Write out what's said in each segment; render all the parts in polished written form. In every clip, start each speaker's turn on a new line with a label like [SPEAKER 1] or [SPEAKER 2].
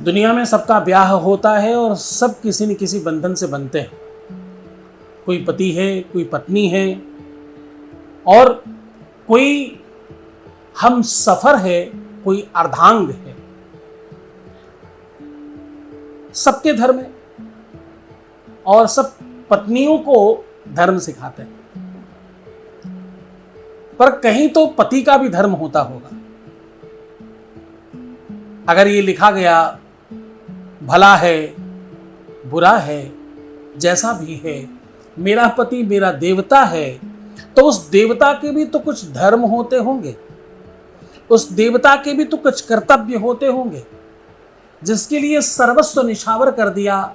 [SPEAKER 1] दुनिया में सबका ब्याह होता है और सब किसी न किसी बंधन से बनते हैं। कोई पति है, कोई पत्नी है और कोई हम सफर है, कोई अर्धांग है। सबके धर्म है और सब पत्नियों को धर्म सिखाते हैं, पर कहीं तो पति का भी धर्म होता होगा। अगर ये लिखा गया भला है बुरा है जैसा भी है, मेरा पति मेरा देवता है, तो उस देवता के भी तो कुछ धर्म होते होंगे, उस देवता के भी तो कुछ कर्तव्य होते होंगे, जिसके लिए सर्वस्व निछावर कर दिया।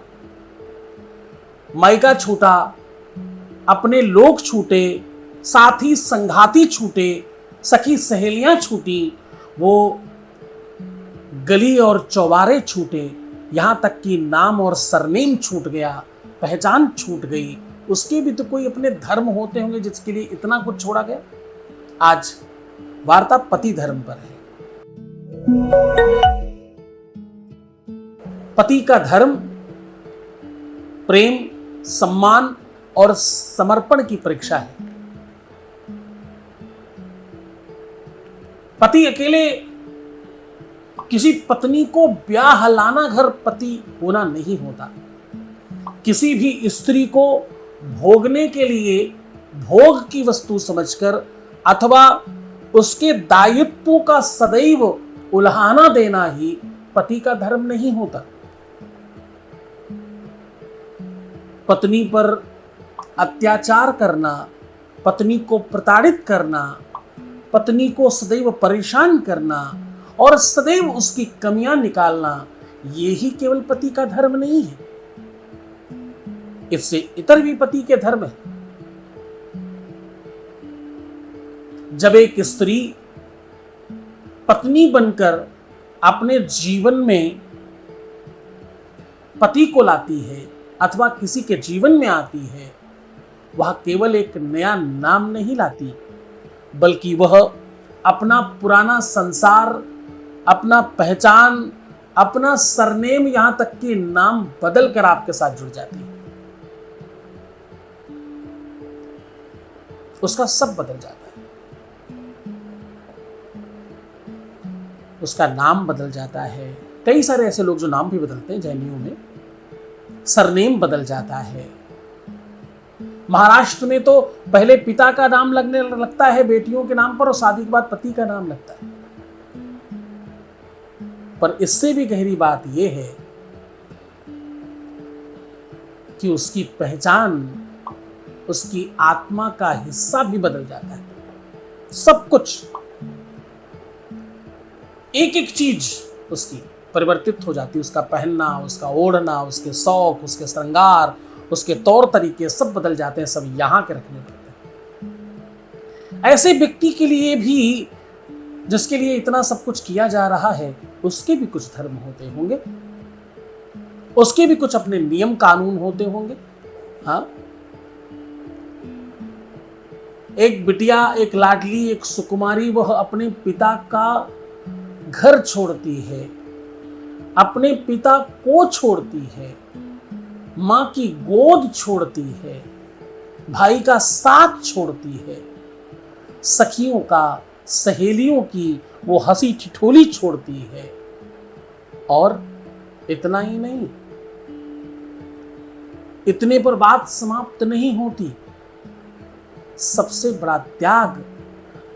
[SPEAKER 1] मायका छूटा, अपने लोग छूटे, साथी संघाती छूटे, सखी सहेलियां छूटी, वो गली और चौबारे छूटे, यहां तक कि नाम और सरनेम छूट गया, पहचान छूट गई। उसके भी तो कोई अपने धर्म होते होंगे जिसके लिए इतना कुछ छोड़ा गया। आज वार्ता पति धर्म पर है। पति का धर्म प्रेम, सम्मान और समर्पण की परीक्षा है। पति अकेले किसी पत्नी को ब्याह लाना घर पति होना नहीं होता। किसी भी स्त्री को भोगने के लिए भोग की वस्तु समझकर अथवा उसके दायित्वों का सदैव उल्हाना देना ही पति का धर्म नहीं होता। पत्नी पर अत्याचार करना, पत्नी को प्रताड़ित करना, पत्नी को सदैव परेशान करना और सदैव उसकी कमियां निकालना, यही केवल पति का धर्म नहीं है। इससे इतर भी पति के धर्म है। जब एक स्त्री पत्नी बनकर अपने जीवन में पति को लाती है अथवा किसी के जीवन में आती है, वह केवल एक नया नाम नहीं लाती, बल्कि वह अपना पुराना संसार, अपना पहचान, अपना सरनेम, यहां तक कि नाम बदल कर आपके साथ जुड़ जाती है। उसका सब बदल जाता है, उसका नाम बदल जाता है। कई सारे ऐसे लोग जो नाम भी बदलते हैं, जैनियों में सरनेम बदल जाता है। महाराष्ट्र में तो पहले पिता का नाम लगने लगता है बेटियों के नाम पर और शादी के बाद पति का नाम लगता है। पर इससे भी गहरी बात यह है कि उसकी पहचान, उसकी आत्मा का हिस्सा भी बदल जाता है। सब कुछ, एक एक चीज उसकी परिवर्तित हो जाती है। उसका पहनना, उसका ओढ़ना, उसके शौक, उसके श्रृंगार, उसके तौर तरीके सब बदल जाते हैं, सब यहां के रखने पड़ते हैं। ऐसे व्यक्ति के लिए भी, जिसके लिए इतना सब कुछ किया जा रहा है, उसके भी कुछ धर्म होते होंगे, उसके भी कुछ अपने नियम कानून होते होंगे। हाँ, एक बिटिया, एक लाडली, एक सुकुमारी, वह अपने पिता का घर छोड़ती है, अपने पिता को छोड़ती है, मां की गोद छोड़ती है, भाई का साथ छोड़ती है, सखियों का, सहेलियों की वो हंसी ठिठोली छोड़ती है। और इतना ही नहीं, इतने पर बात समाप्त नहीं होती। सबसे बड़ा त्याग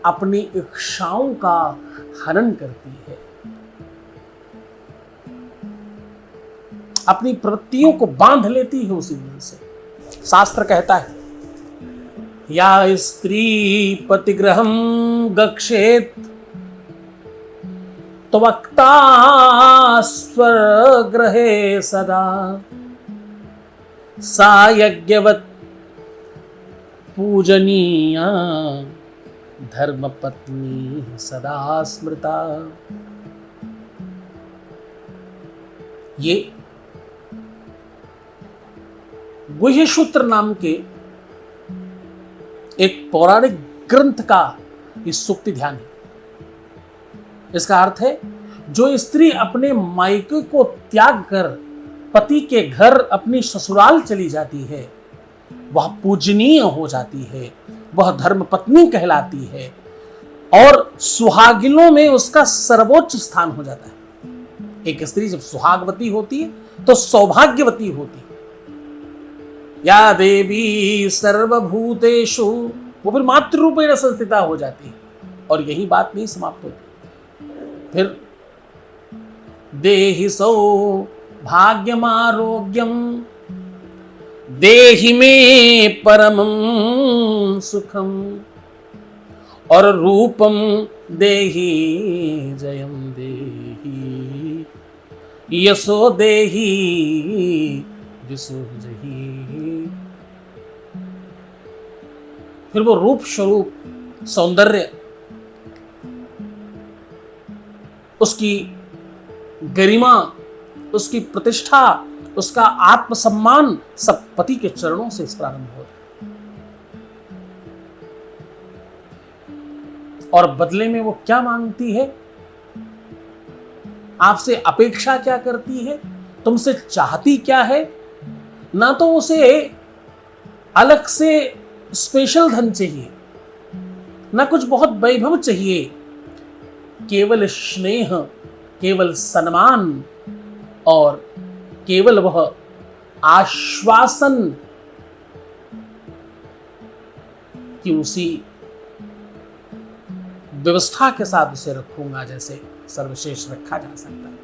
[SPEAKER 1] अपनी इच्छाओं का हनन करती है, अपनी प्रवृत्तियों को बांध लेती है उसी दिन से। शास्त्र कहता है, या स्त्री पतिगृहं गक्षेत त्वक्ता स्वगृहे सदा सा यज्ञवत् पूजनीया धर्मपत्नी सदा स्मृता। ये गुह्यसूत्र नाम के एक पौराणिक ग्रंथ का ये सूक्ति ध्यान है। इसका अर्थ है, जो स्त्री अपने मायके को त्याग कर पति के घर अपनी ससुराल चली जाती है, वह पूजनीय हो जाती है, वह धर्म पत्नी कहलाती है और सुहागिनों में उसका सर्वोच्च स्थान हो जाता है। एक स्त्री जब सुहागवती होती है तो सौभाग्यवती होती है। या देवी सर्वभूतेषु, वो फिर मातृरूपेण संस्थिता हो जाती है। और यही बात नहीं समाप्त होती, फिर देहि सौभाग्यमारोग्यम देहि में परमं सुखम और रूपम देहि जयम देहि यशो देहि जिसो जही। फिर वो रूप स्वरूप सौंदर्य, उसकी गरिमा, उसकी प्रतिष्ठा, उसका आत्मसम्मान सब पति के चरणों से इस प्रारंभ होता है। और बदले में वो क्या मांगती है, आपसे अपेक्षा क्या करती है, तुमसे चाहती क्या है? ना तो उसे अलग से स्पेशल धन चाहिए, ना कुछ बहुत वैभव चाहिए, केवल स्नेह, केवल सम्मान और केवल वह आश्वासन कि उसी व्यवस्था के साथ उसे रखूंगा जैसे सर्वश्रेष्ठ रखा जा सकता है।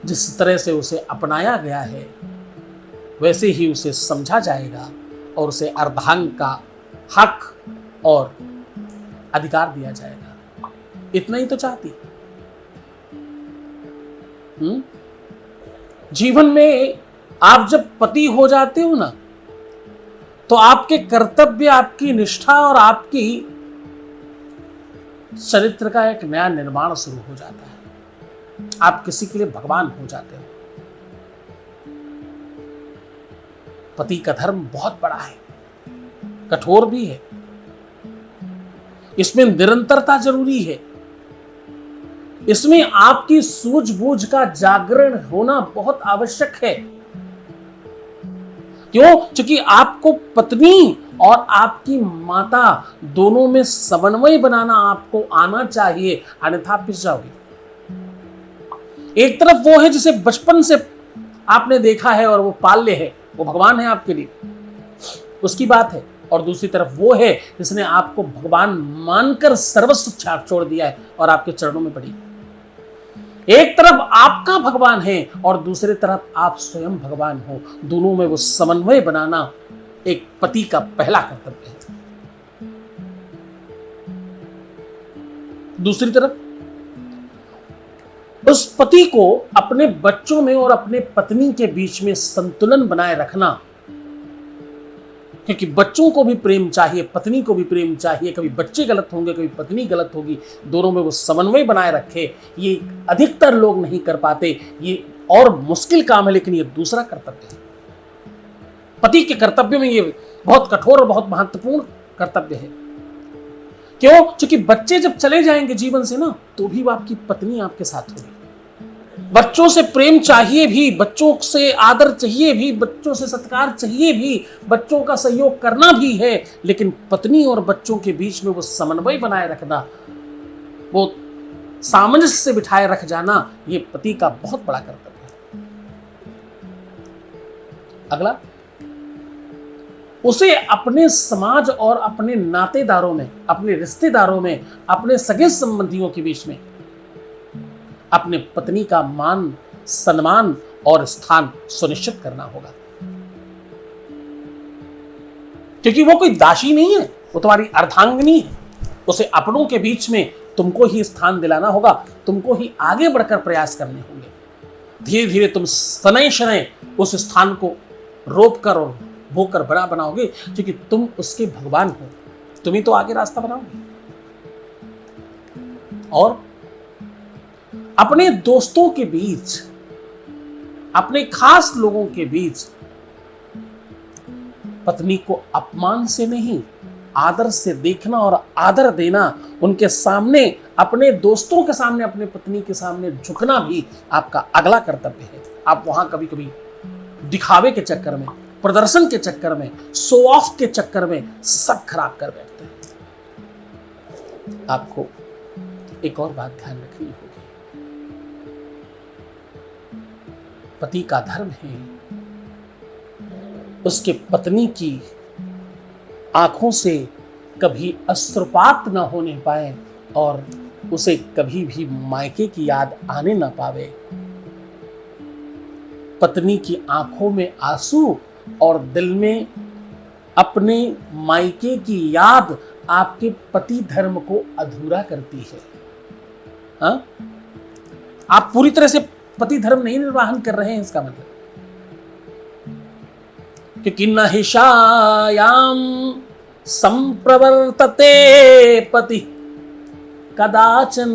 [SPEAKER 1] जिस तरह से उसे अपनाया गया है वैसे ही उसे समझा जाएगा और उसे अर्धांग का हक और अधिकार दिया जाएगा। इतना ही तो चाहती। जीवन में आप जब पति हो जाते हो ना, तो आपके कर्तव्य, आपकी निष्ठा और आपकी चरित्र का एक नया निर्माण शुरू हो जाता है। आप किसी के लिए भगवान हो जाते हो। पति का धर्म बहुत बड़ा है, कठोर भी है, इसमें निरंतरता जरूरी है, इसमें आपकी सूझबूझ का जागरण होना बहुत आवश्यक है। क्यों? क्योंकि आपको पत्नी और आपकी माता दोनों में समन्वय बनाना आपको आना चाहिए, अन्यथा आप पिस जाओगे। एक तरफ वो है जिसे बचपन से आपने देखा है और वो पाल्य है, वो भगवान है आपके लिए, उसकी बात है। और दूसरी तरफ वो है जिसने आपको भगवान मानकर सर्वस्व छोड़ दिया है और आपके चरणों में पड़ी। एक तरफ आपका भगवान है और दूसरी तरफ आप स्वयं भगवान हो। दोनों में वो समन्वय बनाना एक पति का पहला कर्तव्य है। दूसरी तरफ उस पति को अपने बच्चों में और अपने पत्नी के बीच में संतुलन बनाए रखना, क्योंकि बच्चों को भी प्रेम चाहिए, पत्नी को भी प्रेम चाहिए। कभी बच्चे गलत होंगे, कभी पत्नी गलत होगी, दोनों में वो समन्वय बनाए रखे। ये अधिकतर लोग नहीं कर पाते, ये और मुश्किल काम है, लेकिन ये दूसरा कर्तव्य है। पति के कर्तव्य में ये बहुत कठोर और बहुत महत्वपूर्ण कर्तव्य है। क्यों? क्योंकि बच्चे जब चले जाएंगे जीवन से ना, तो भी वो आपकी पत्नी आपके साथ होगी। बच्चों से प्रेम चाहिए भी, बच्चों से आदर चाहिए भी, बच्चों से सत्कार चाहिए भी, बच्चों का सहयोग करना भी है, लेकिन पत्नी और बच्चों के बीच में वो समन्वय बनाए रखना, वो सामंजस्य से बिठाए रख जाना, ये पति का बहुत बड़ा कर्तव्य है। अगला, उसे अपने समाज और अपने नातेदारों में, अपने रिश्तेदारों में, अपने सगे संबंधियों के बीच में अपने पत्नी का मान, सम्मान और स्थान सुनिश्चित करना होगा। क्योंकि वो कोई दासी नहीं है, वो तुम्हारी अर्धांगिनी है। उसे अपनों के बीच में तुमको ही स्थान दिलाना होगा, तुमको ही आगे बढ़कर प्रयास करने होंगे। धीरे धीरे तुम शनै शनै उस स्थान को रोक कर और बोकर बड़ा बनाओगे, क्योंकि तुम उसके भगवान हो, तुम ही तो आगे रास्ता बनाओगे। और अपने दोस्तों के बीच, अपने खास लोगों के बीच पत्नी को अपमान से नहीं, आदर से देखना और आदर देना, उनके सामने, अपने दोस्तों के सामने, अपने पत्नी के सामने झुकना भी आपका अगला कर्तव्य है। आप वहां कभी कभी दिखावे के चक्कर में, प्रदर्शन के चक्कर में, शो ऑफ के चक्कर में सब खराब कर बैठते हैं। आपको एक और बात ध्यान रखनी होगी, पति का धर्म है उसके पत्नी की आंखों से कभी अश्रुपात न होने पाए और उसे कभी भी मायके की याद आने न पावे। पत्नी की आंखों में आंसू और दिल में अपने मायके की याद आपके पति धर्म को अधूरा करती है। हाँ? आप पूरी तरह से पति धर्म नहीं निर्वाहन कर रहे हैं, इसका मतलब, क्योंकि न हिषायाम संप्रवर्तते पति कदाचन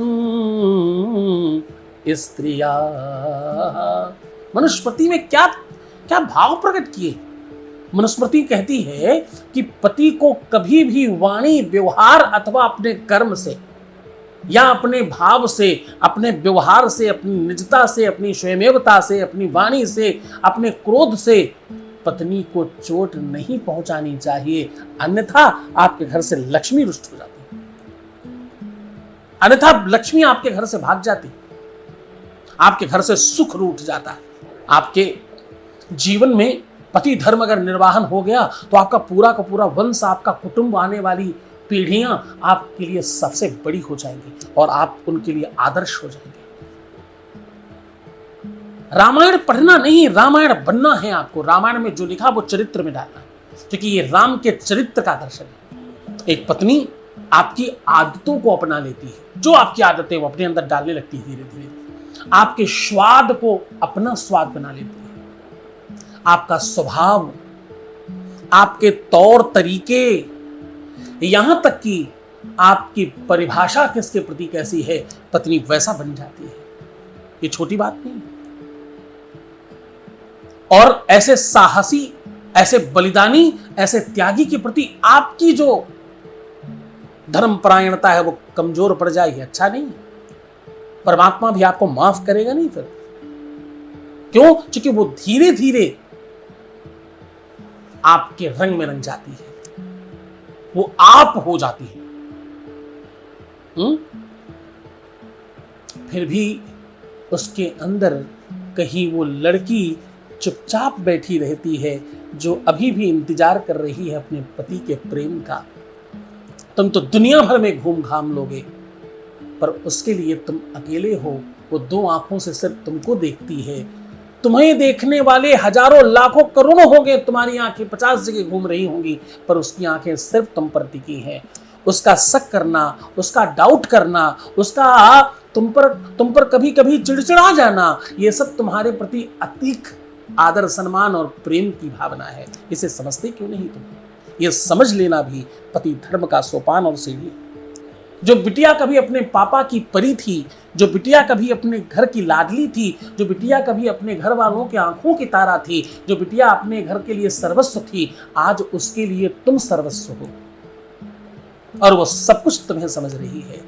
[SPEAKER 1] स्त्रिया। मनुस्मृति में क्या क्या भाव प्रकट किए। मनुस्मृति कहती है कि पति को कभी भी वाणी, व्यवहार अथवा अपने कर्म से या अपने भाव से, अपने व्यवहार से, अपनी निजता से, अपनी स्वयमेवता से, अपनी वाणी से, अपने क्रोध से पत्नी को चोट नहीं पहुंचानी चाहिए, अन्यथा आपके घर से लक्ष्मी रुष्ट हो जाती, अन्यथा लक्ष्मी आपके घर से भाग जाती, आपके घर से सुख रूठ जाता है। आपके जीवन में पति धर्म अगर निर्वाहन हो गया तो आपका पूरा का पूरा वंश, आपका कुटुंब, आने वाली पीढ़ियां आपके लिए सबसे बड़ी हो जाएंगी और आप उनके लिए आदर्श हो जाएंगे। रामायण पढ़ना नहीं, रामायण बनना है आपको। रामायण में जो लिखा वो चरित्र में डालना, क्योंकि ये राम के चरित्र का दर्शन है। एक पत्नी आपकी आदतों को अपना लेती है, जो आपकी आदतें वो अपने अंदर डालने लगती है, धीरे धीरे आपके स्वाद को अपना स्वाद बना लेती है। आपका स्वभाव, आपके तौर तरीके, यहां तक कि आपकी परिभाषा किसके प्रति कैसी है, पत्नी वैसा बन जाती है। ये छोटी बात नहीं। और ऐसे साहसी, ऐसे बलिदानी, ऐसे त्यागी के प्रति आपकी जो धर्मपरायणता है वो कमजोर पड़ जाएगी, अच्छा नहीं। परमात्मा भी आपको माफ करेगा नहीं फिर। क्यों? क्योंकि वो धीरे धीरे आपके रंग में रंग जाती है, वो आप हो जाती है। फिर भी उसके अंदर कहीं वो लड़की चुपचाप बैठी रहती है, जो अभी भी इंतजार कर रही है अपने पति के प्रेम का। तुम तो दुनिया भर में घूम घाम लोगे, पर उसके लिए तुम अकेले हो। वो दो आंखों से सिर्फ तुमको देखती है। तुम्हें देखने वाले हजारों, लाखों, करोड़ों होंगे। तुम्हारी आंखें 50 जगह घूम रही होंगी, पर उसकी आंखें सिर्फ तुम पर टिकी हैं। उसका शक करना, उसका डाउट करना, उसका तुम पर कभी कभी चिड़चिड़ा जाना, ये सब तुम्हारे प्रति अतिक आदर, सम्मान और प्रेम की भावना है। इसे समझते क्यों नहीं तुम? ये समझ लेना भी पति धर्म का सोपान और सीढ़ी। जो बिटिया कभी अपने पापा की परी थी, जो बिटिया कभी अपने घर की लाडली थी, जो बिटिया कभी अपने घर वालों के आंखों की तारा थी, जो बिटिया अपने घर के लिए सर्वस्व थी, आज उसके लिए तुम सर्वस्व हो और वो सब कुछ तुम्हें समझ रही है।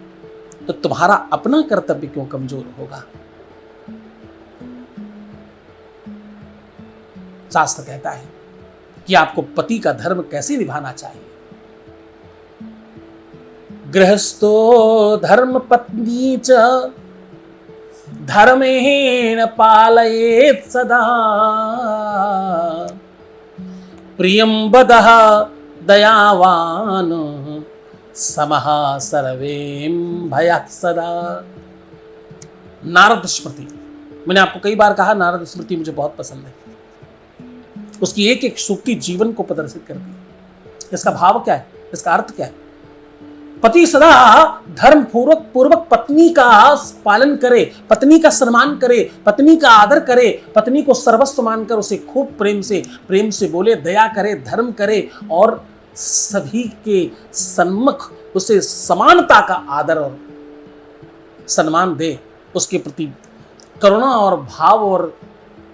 [SPEAKER 1] तो तुम्हारा अपना कर्तव्य क्यों कमजोर होगा? शास्त्र कहता है कि आपको पति का धर्म कैसे निभाना चाहिए। गृहस्थो धर्म पत्नी च धर्मेण पालयेत् सदा प्रियं वदः दयावान समः सर्वें भयात् सदा। नारद स्मृति, मैंने आपको कई बार कहा नारद स्मृति मुझे बहुत पसंद है। उसकी एक एक सूक्ति जीवन को प्रदर्शित करती है। इसका भाव क्या है, इसका अर्थ क्या है? पति सदा धर्म पूर्वक पत्नी का पालन करे, पत्नी का सम्मान करे, पत्नी का आदर करे, पत्नी को सर्वस्व मानकर उसे खूब प्रेम से बोले, दया करे, धर्म करे और सभी के सम्मुख उसे समानता का आदर और सम्मान दे, उसके प्रति करुणा और भाव और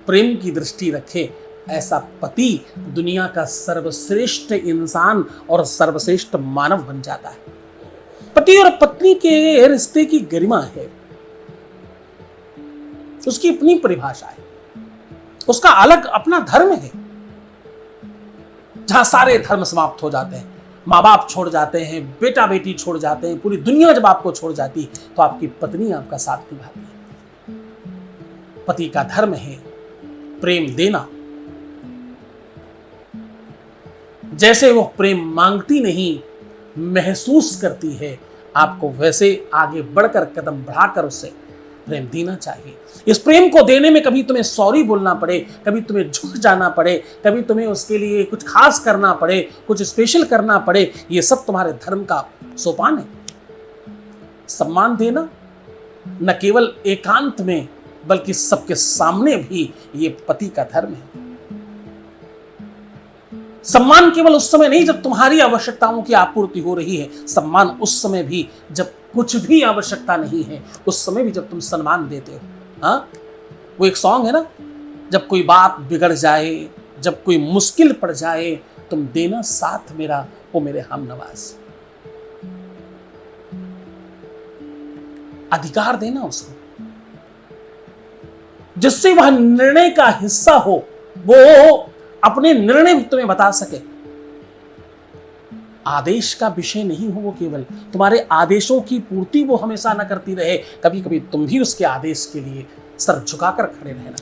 [SPEAKER 1] प्रेम की दृष्टि रखे। ऐसा पति दुनिया का सर्वश्रेष्ठ इंसान और सर्वश्रेष्ठ मानव बन जाता है। पति और पत्नी के रिश्ते की गरिमा है, उसकी अपनी परिभाषा है, उसका अलग अपना धर्म है। जहां सारे धर्म समाप्त हो जाते हैं, माँ बाप छोड़ जाते हैं, बेटा बेटी छोड़ जाते हैं, पूरी दुनिया जब आपको छोड़ जाती तो आपकी पत्नी आपका साथ निभाती है। पति का धर्म है प्रेम देना। जैसे वो प्रेम मांगती नहीं, महसूस करती है, आपको वैसे आगे बढ़कर कदम बढ़ाकर उससे प्रेम देना चाहिए। इस प्रेम को देने में कभी तुम्हें सॉरी बोलना पड़े, कभी तुम्हें झुक जाना पड़े, कभी तुम्हें उसके लिए कुछ खास करना पड़े, कुछ स्पेशल करना पड़े, ये सब तुम्हारे धर्म का सोपान है। सम्मान देना न केवल एकांत में बल्कि सबके सामने भी ये पति का धर्म है। सम्मान केवल उस समय नहीं जब तुम्हारी आवश्यकताओं की आपूर्ति हो रही है, सम्मान उस समय भी जब कुछ भी आवश्यकता नहीं है, उस समय भी जब तुम सम्मान देते हो। हाँ, वो एक सॉन्ग है ना, जब कोई बात बिगड़ जाए, जब कोई मुश्किल पड़ जाए, तुम देना साथ मेरा ओ मेरे हमनवाज। अधिकार देना उसको, जिससे वह निर्णय का हिस्सा हो, वो अपने निर्णय तुम्हें बता सके। आदेश का विषय नहीं हो वो, केवल तुम्हारे आदेशों की पूर्ति वो हमेशा न करती रहे, कभी कभी तुम भी उसके आदेश के लिए सर झुकाकर खड़े रहना।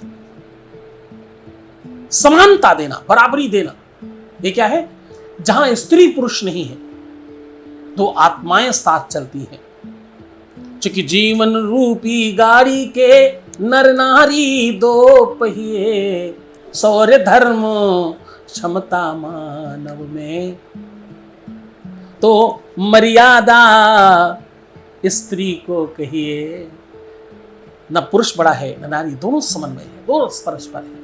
[SPEAKER 1] समानता देना, बराबरी देना, ये क्या है? जहां स्त्री पुरुष नहीं है, दो आत्माएं साथ चलती हैं। चूंकि जीवन रूपी गाड़ी के नर नारी दो पहिए, शौर्य धर्म क्षमता मानव में, तो मर्यादा स्त्री को कहिए। न पुरुष बड़ा है न नारी, दोनों समन्वय है, दोनों परस्पर है।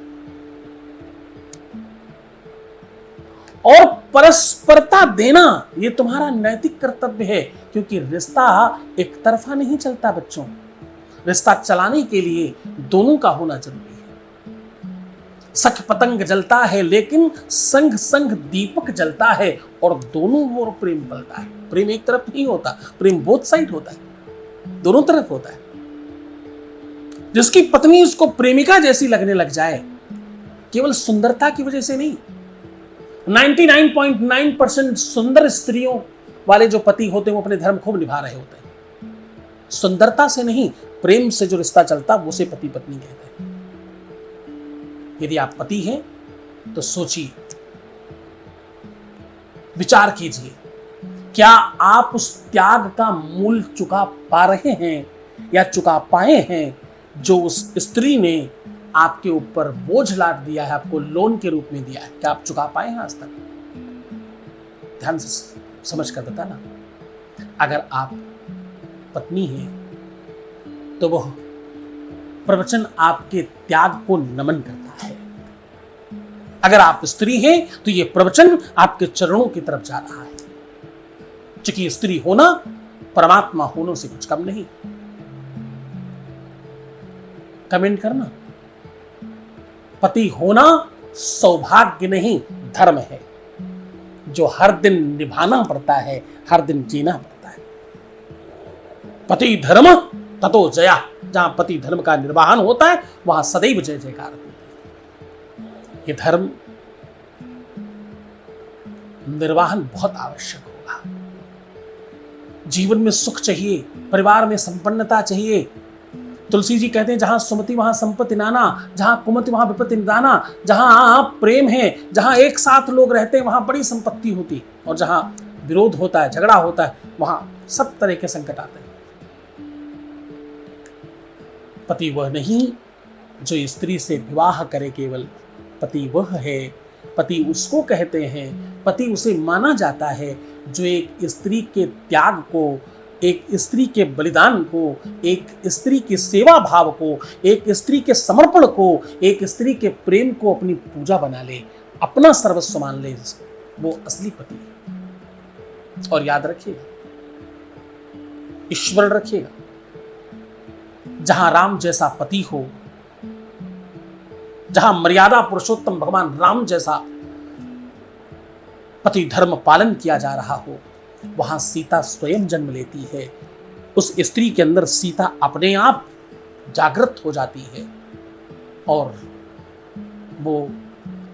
[SPEAKER 1] और परस्परता देना ये तुम्हारा नैतिक कर्तव्य है, क्योंकि रिश्ता एक तरफा नहीं चलता बच्चों। रिश्ता चलाने के लिए दोनों का होना जरूरी है। सख पतंग जलता है लेकिन संग संग दीपक जलता है, और दोनों ओर प्रेम पलता है। प्रेम एक तरफ नहीं होता, प्रेम बोथ साइड होता है, दोनों तरफ होता है। जिसकी पत्नी उसको प्रेमिका जैसी लगने लग जाए, केवल सुंदरता की वजह से नहीं। 99.9% सुंदर स्त्रियों वाले जो पति होते हैं वो अपने धर्म खूब निभा रहे होते हैं। सुंदरता से नहीं, प्रेम से जो रिश्ता चलता वो से पति पत्नी कहते हैं। यदि आप पति हैं तो सोचिए, विचार कीजिए, क्या आप उस त्याग का मूल चुका पा रहे हैं या चुका पाए हैं जो उस स्त्री ने आपके ऊपर बोझ लाद दिया है, आपको लोन के रूप में दिया है? क्या आप चुका पाए हैं आज तक? ध्यान से समझ कर बताना। अगर आप पत्नी हैं तो वह प्रवचन आपके त्याग को नमन करता है। अगर आप स्त्री हैं तो यह प्रवचन आपके चरणों की तरफ जा रहा है। क्योंकि स्त्री होना परमात्मा होने से कुछ कम नहीं। कमेंट करना। पति होना सौभाग्य नहीं, धर्म है, जो हर दिन निभाना पड़ता है, हर दिन जीना पड़ता है। पति धर्म ततो जया। जहां पति धर्म का निर्वाहन होता है वहां सदैव जय जयकार होती है। ये धर्म निर्वाहन बहुत आवश्यक होगा। जीवन में सुख चाहिए, परिवार में संपन्नता चाहिए। तुलसी जी कहते हैं, जहां सुमति वहां संपत्ति नाना, जहां कुमति वहां विपत्ति निदाना। जहां प्रेम है, जहां एक साथ लोग रहते हैं, वहां बड़ी संपत्ति होती, और जहां विरोध होता है, झगड़ा होता है, वहां सब तरह के संकट आते हैं। पति वह नहीं जो स्त्री से विवाह करे, केवल पति वह है, पति उसको कहते हैं, पति उसे माना जाता है जो एक स्त्री के त्याग को, एक स्त्री के बलिदान को, एक स्त्री के सेवा भाव को, एक स्त्री के समर्पण को, एक स्त्री के प्रेम को अपनी पूजा बना ले, अपना सर्वस्व मान ले, वो असली पति है। और याद रखिएगा, ईश्वर रखिएगा, जहां राम जैसा पति हो जहां मर्यादा पुरुषोत्तम भगवान राम जैसा पति धर्म पालन किया जा रहा हो, वहां सीता स्वयं जन्म लेती है। उस स्त्री के अंदर सीता अपने आप जागृत हो जाती है और वो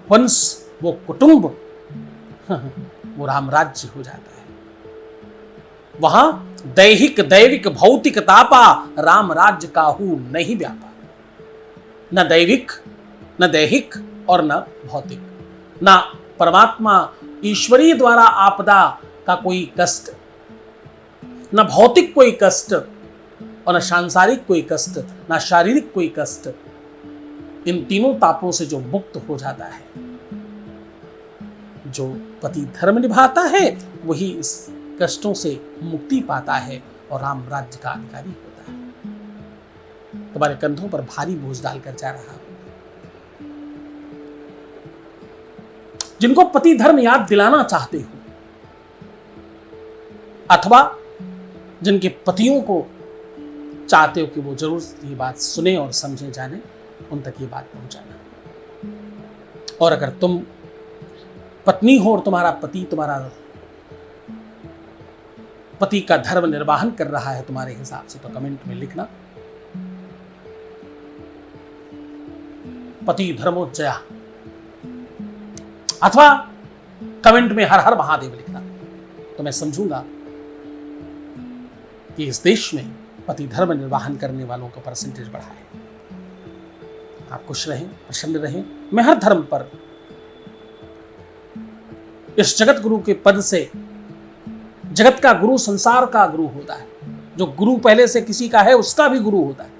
[SPEAKER 1] वंश, वो कुटुंब, वो राम राज्य हो जाता है। वहां दैहिक दैविक भौतिक तापा राम राज्य काहू नहीं व्यापा। न दैविक, न दैहिक और न भौतिक, न परमात्मा ईश्वरीय द्वारा आपदा का कोई कष्ट, न भौतिक कोई कष्ट और न सांसारिक कोई कष्ट, न शारीरिक कोई कष्ट। इन तीनों तापों से जो मुक्त हो जाता है, जो पति धर्म निभाता है, वही इस कष्टों से मुक्ति पाता है और राम राज्य का अधिकारी होता है। तुम्हारे कंधों पर भारी बोझ डालकर जा रहा हूं। जिनको पति धर्म याद दिलाना चाहते हो, अथवा जिनके पतियों को चाहते हो कि वो जरूर ये बात सुने और समझे जाने, उन तक ये बात पहुंचाना। और अगर तुम पत्नी हो और तुम्हारा पति का धर्म निर्वाहन कर रहा है तुम्हारे हिसाब से, तो कमेंट में लिखना पति धर्मोच्चया, अथवा कमेंट में हर हर महादेव लिखना। तो मैं समझूंगा कि इस देश में पति धर्म निर्वाहन करने वालों का परसेंटेज बढ़ा है। आप खुश रहें, प्रसन्न रहें। मैं हर धर्म पर इस जगत गुरु के पद से, जगत का गुरु संसार का गुरु होता है। जो गुरु पहले से किसी का है उसका भी गुरु होता है।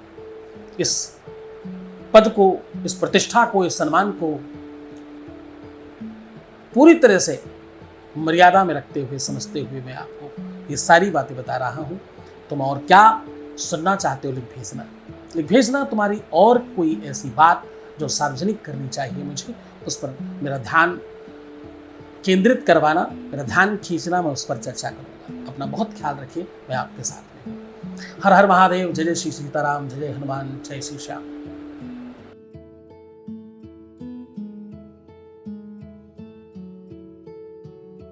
[SPEAKER 1] इस पद को, इस प्रतिष्ठा को, इस सम्मान को पूरी तरह से मर्यादा में रखते हुए, समझते हुए मैं आपको ये सारी बातें बता रहा हूं। तुम और क्या सुनना चाहते हो लिख भेजना। तुम्हारी और कोई ऐसी बात जो सार्वजनिक करनी चाहिए मुझे, उस पर मेरा ध्यान केंद्रित करवाना, मेरा ध्यान खींचना, मैं उस पर चर्चा करूंगा। अपना बहुत ख्याल रखिए, मैं आपके साथ में हूँ। हर हर महादेव। जय जय श्री सीताराम, जय जय हनुमान, जय श्री श्याम।